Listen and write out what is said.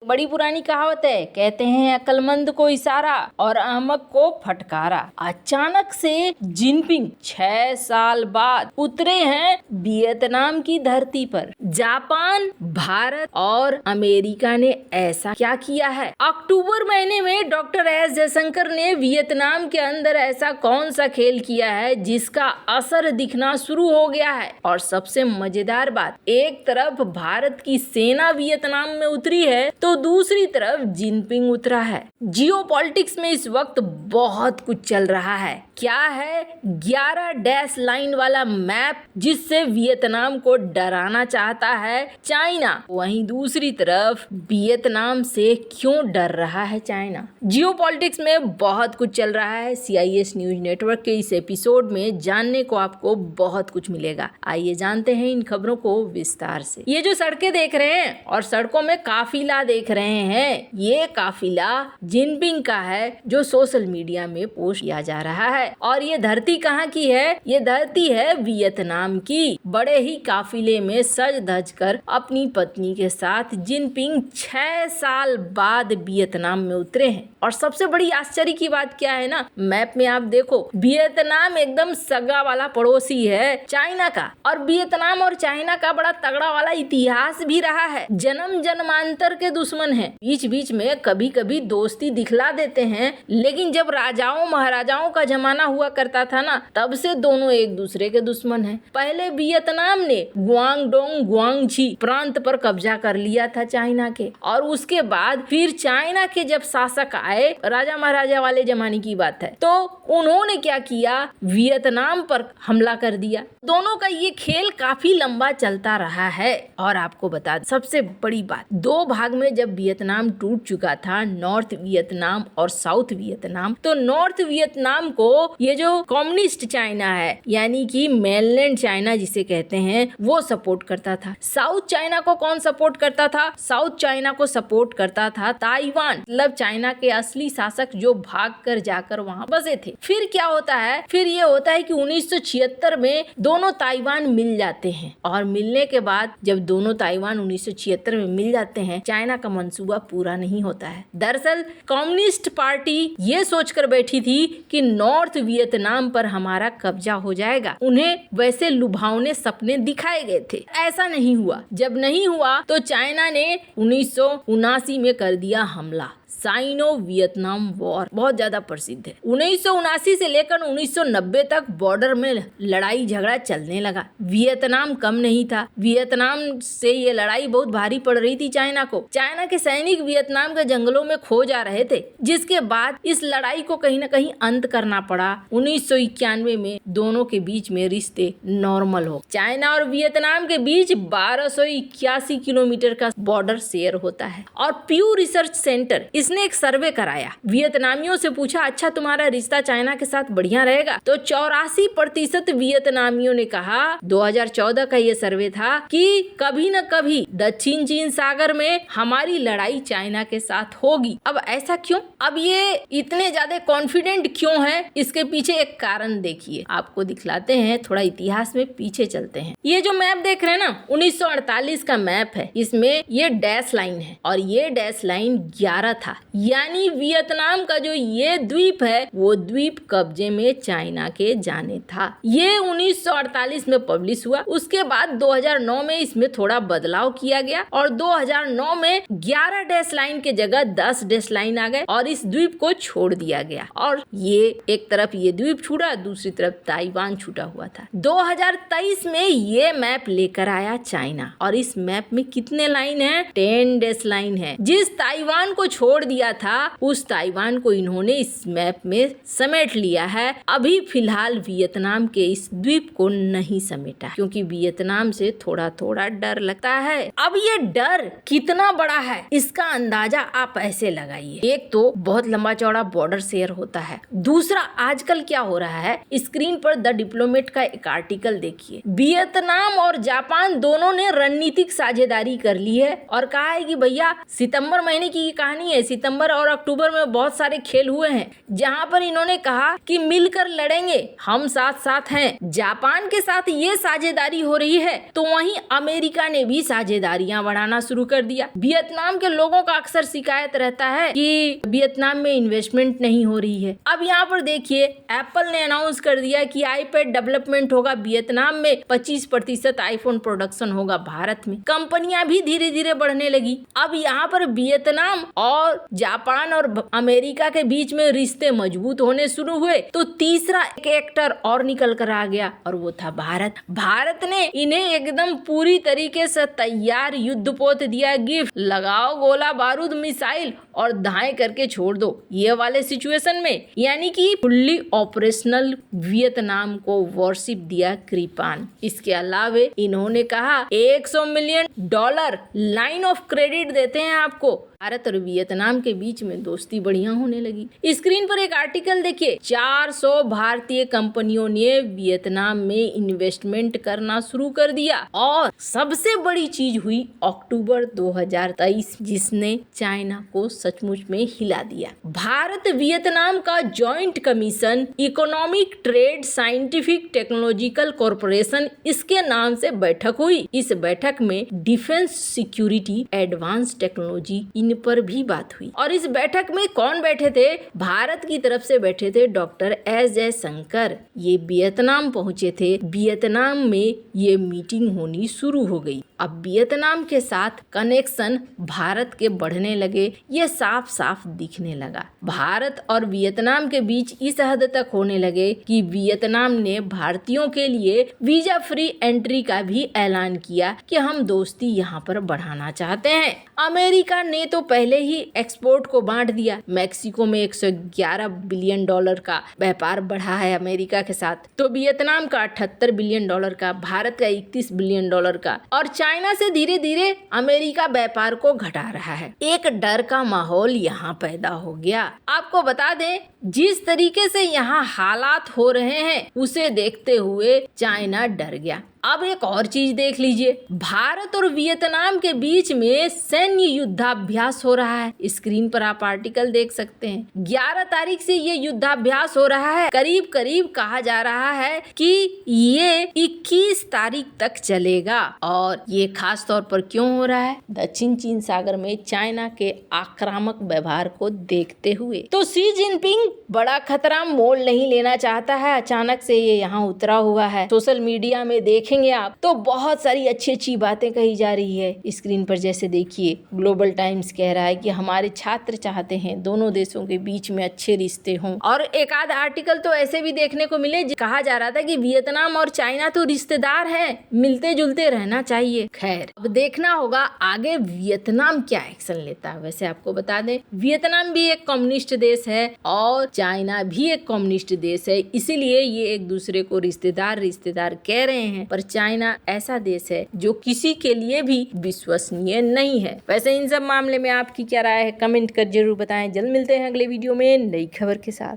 बड़ी पुरानी कहावत है, कहते हैं अक्लमंद को इशारा और अहमक को फटकारा। अचानक से जिनपिंग 6 साल बाद उतरे हैं वियतनाम की धरती पर। जापान, भारत और अमेरिका ने ऐसा क्या किया है? अक्टूबर महीने में डॉक्टर एस जयशंकर ने वियतनाम के अंदर ऐसा कौन सा खेल किया है जिसका असर दिखना शुरू हो गया है? और सबसे मजेदार बात, एक तरफ भारत की सेना वियतनाम में उतरी है तो दूसरी तरफ जिनपिंग उतरा है। जियोपॉलिटिक्स में इस वक्त बहुत कुछ चल रहा है। क्या है? 11 डैश लाइन वाला मैप जिससे वियतनाम को डराना चाहता है चाइना। वहीं दूसरी तरफ वियतनाम से क्यों डर रहा है चाइना? जियोपॉलिटिक्स में बहुत कुछ चल रहा है। CIS न्यूज नेटवर्क के इस एपिसोड में जानने को आपको बहुत कुछ मिलेगा। आइए जानते हैं इन खबरों को विस्तार से। ये जो सड़कें देख रहे हैं और सड़कों में काफिला देख रहे हैं, ये काफिला जिनपिंग का है जो सोशल मीडिया में पोस्ट किया जा रहा है। और ये धरती कहाँ की है? ये धरती है वियतनाम की। बड़े ही काफिले में सज धज कर अपनी पत्नी के साथ जिनपिंग 6 साल बाद वियतनाम में उतरे हैं। और सबसे बड़ी आश्चर्य की बात क्या है ना, मैप में आप देखो, वियतनाम एकदम सगा वाला पड़ोसी है चाइना का। और वियतनाम और चाइना का बड़ा तगड़ा वाला इतिहास भी रहा है। जन्म जन्मांतर के दुश्मन हैं। बीच बीच में कभी कभी दोस्ती दिखला देते हैं, लेकिन जब राजाओं महाराजाओं का जमाना हुआ करता था ना, तब से दोनों एक दूसरे के दुश्मन हैं। पहले वियतनाम ने गुआंगडोंग गुआंगझी प्रांत पर कब्जा कर लिया था चाइना के, और उसके बाद फिर चाइना के जब शासक आए, राजा महाराजा वाले जमाने की बात है, तो उन्होंने क्या किया? वियतनाम पर हमला कर दिया। दोनों का ये खेल काफी लंबा चलता रहा है। और आपको बता दें सबसे बड़ी बात, 2 भाग में जब वियतनाम टूट चुका था, नॉर्थ वियतनाम और साउथ वियतनाम, तो नॉर्थ वियतनाम को ये जो कम्युनिस्ट चाइना है, यानी कि मेनलैंड चाइना जिसे कहते हैं, वो सपोर्ट करता था। साउथ चाइना को कौन सपोर्ट करता था? साउथ चाइना को सपोर्ट करता था ताइवान, मतलब चाइना के असली शासक जो भाग कर जाकर वहां बसे थे। फिर क्या होता है? फिर ये होता है कि 1976 में दोनों ताइवान मिल जाते हैं, और मिलने के बाद जब दोनों ताइवान 1976 में मिल जाते हैं, चाइना का मंसूबा पूरा नहीं होता है। दरअसल कम्युनिस्ट पार्टी ये सोचकर बैठी थी कि नॉर्थ वियतनाम पर हमारा कब्जा हो जाएगा। उन्हें वैसे लुभावने सपने दिखाए गए थे, ऐसा नहीं हुआ। जब नहीं हुआ तो चाइना ने 1979 में कर दिया हमला। साइनो वियतनाम वॉर बहुत ज्यादा प्रसिद्ध है। 1979 से लेकर 1990 तक बॉर्डर में लड़ाई झगड़ा चलने लगा। वियतनाम कम नहीं था। वियतनाम से ये लड़ाई बहुत भारी पड़ रही थी चाइना को। चाइना के सैनिक वियतनाम के जंगलों में खो जा रहे थे, जिसके बाद इस लड़ाई को कहीं न कहीं अंत करना पड़ा। 1991 में दोनों के बीच में रिश्ते नॉर्मल हो। चाइना और वियतनाम के बीच 1281 किलोमीटर का बॉर्डर शेयर होता है। और प्यू रिसर्च सेंटर इसने एक सर्वे कराया। वियतनामियों से पूछा, अच्छा तुम्हारा रिश्ता चाइना के साथ बढ़िया रहेगा? तो 84% वियतनामियों ने कहा, 2014 का ये सर्वे था, कि कभी न कभी दक्षिण चीन सागर में हमारी लड़ाई चाइना के साथ होगी। अब ऐसा क्यों? अब ये इतने ज्यादा कॉन्फिडेंट क्यों है? इसके पीछे एक कारण देखिए, आपको दिखलाते हैं। थोड़ा इतिहास में पीछे चलते हैं। ये जो मैप देख रहे हैं ना, 1948 का मैप है। इसमें ये डैश लाइन है और ये डैश लाइन 11 था। यानी वियतनाम का जो ये द्वीप है, वो द्वीप कब्जे में चाइना के जाने था। ये 1948 में पब्लिश हुआ। उसके बाद 2009 में इसमें थोड़ा बदलाव किया गया और 2009 में 11 डैश लाइन के जगह 10 डैश लाइन आ गए और इस द्वीप को छोड़ दिया गया। और ये एक तरफ ये द्वीप छूटा, दूसरी तरफ ताइवान छूटा हुआ था। 2023 में ये मैप लेकर आया चाइना, और इस मैप में कितने लाइन है? 10 डैश लाइन है। जिस ताइवान को छोड़ दिया था, उस ताइवान को इन्होंने इस मैप में समेट लिया है। अभी फिलहाल वियतनाम के इस द्वीप को नहीं समेटा, क्योंकि वियतनाम से थोड़ा थोड़ा डर लगता है। अब ये डर कितना बड़ा है, इसका अंदाजा आप ऐसे लगाइए। एक तो बहुत लंबा चौड़ा बॉर्डर शेयर होता है। दूसरा, आजकल क्या हो रहा है, स्क्रीन पर द डिप्लोमेट का एक आर्टिकल देखिए। वियतनाम और जापान दोनों ने रणनीतिक साझेदारी कर ली है और कहा है कि भैया सितंबर महीने की ये कहानी ऐसी सितंबर और अक्टूबर में बहुत सारे खेल हुए हैं जहां पर इन्होंने कहा कि मिलकर लड़ेंगे, हम साथ साथ हैं। जापान के साथ ये साझेदारी हो रही है तो वहीं अमेरिका ने भी साझेदारियां बढ़ाना शुरू कर दिया। वियतनाम के लोगों का अक्सर शिकायत रहता है कि वियतनाम में इन्वेस्टमेंट नहीं हो रही है। अब यहाँ पर देखिए, एप्पल ने अनाउंस कर दिया कि आईपैड डेवलपमेंट होगा वियतनाम में, 25% आईफोन प्रोडक्शन होगा भारत में। कंपनियां भी धीरे धीरे बढ़ने लगी। अब यहाँ पर वियतनाम और जापान और अमेरिका के बीच में रिश्ते मजबूत होने शुरू हुए तो तीसरा एक एक्टर और निकल कर आ गया और वो था भारत। भारत ने इन्हें एकदम पूरी तरीके से तैयार युद्धपोत दिया, गिफ्ट लगाओ, गोला बारूद मिसाइल और दाएं करके छोड़ दो, ये वाले सिचुएशन में, यानी कि फुल्ली ऑपरेशनल वियतनाम को वॉरशिप दिया कृपान। इसके अलावे इन्होंने कहा $100 मिलियन लाइन ऑफ क्रेडिट देते हैं आपको। भारत और वियतनाम के बीच में दोस्ती बढ़िया होने लगी। स्क्रीन पर एक आर्टिकल देखिए, 400 भारतीय कंपनियों ने वियतनाम में इन्वेस्टमेंट करना शुरू कर दिया और सबसे बड़ी चीज हुई अक्टूबर 2023, जिसने चाइना को सचमुच में हिला दिया। भारत वियतनाम का joint commission economic trade scientific technological corporation, इसके नाम से बैठक हुई। इस बैठक में defence, security, advance technology in पर भी बात हुई। और इस बैठक में कौन बैठे थे? भारत की तरफ से बैठे थे डॉक्टर एस जयशंकर। ये वियतनाम पहुंचे थे। वियतनाम में ये मीटिंग होनी शुरू हो गई। अब वियतनाम के साथ कनेक्शन भारत के बढ़ने लगे, ये साफ साफ दिखने लगा। भारत और वियतनाम के बीच इस हद तक होने लगे कि वियतनाम ने भारतीयों के लिए वीजा फ्री एंट्री का भी ऐलान किया कि हम दोस्ती यहाँ पर बढ़ाना चाहते हैं। अमेरिका ने तो पहले ही एक्सपोर्ट को बांट दिया। मैक्सिको में $111 बिलियन का व्यापार बढ़ा है अमेरिका के साथ, तो वियतनाम का $78 बिलियन का, भारत का $31 बिलियन का, और चाइना से धीरे धीरे अमेरिका व्यापार को घटा रहा है। एक डर का माहौल यहाँ पैदा हो गया। आपको बता दें, जिस तरीके से यहाँ हालात हो रहे हैं उसे देखते हुए चाइना डर गया। अब एक और चीज देख लीजिए, भारत और वियतनाम के बीच में सैन्य युद्धाभ्यास हो रहा है। स्क्रीन पर आप आर्टिकल देख सकते हैं। 11 तारीख से ये युद्धाभ्यास हो रहा है। करीब करीब कहा जा रहा है कि ये 21 तारीख तक चलेगा। और ये खास तौर पर क्यों हो रहा है? दक्षिण चीन सागर में चाइना के आक्रामक व्यवहार को देखते हुए। तो शी जिनपिंग बड़ा खतरा मोल नहीं लेना चाहता है। अचानक से ये यहाँ उतरा हुआ है। सोशल मीडिया में देखेंगे आप तो बहुत सारी अच्छी अच्छी बातें कही जा रही है। स्क्रीन पर जैसे देखिए, ग्लोबल टाइम्स कह रहा है कि हमारे छात्र चाहते हैं दोनों देशों के बीच में अच्छे रिश्ते हों। और एक आध आर्टिकल तो ऐसे भी देखने को मिले, कहा जा रहा था कि वियतनाम और चाइना तो रिश्तेदार हैं, मिलते जुलते रहना चाहिए। खैर, अब देखना होगा आगे वियतनाम क्या एक्शन लेता है। वैसे आपको बता दें, वियतनाम भी एक कम्युनिस्ट देश है और चाइना भी एक कम्युनिस्ट देश है, इसीलिए ये एक दूसरे को रिश्तेदार कह रहे हैं। पर चाइना ऐसा देश है जो किसी के लिए भी विश्वसनीय नहीं है। वैसे इन सब मामले में आपकी क्या राय है, कमेंट कर जरूर बताएं। जल्द मिलते हैं अगले वीडियो में नई खबर के साथ।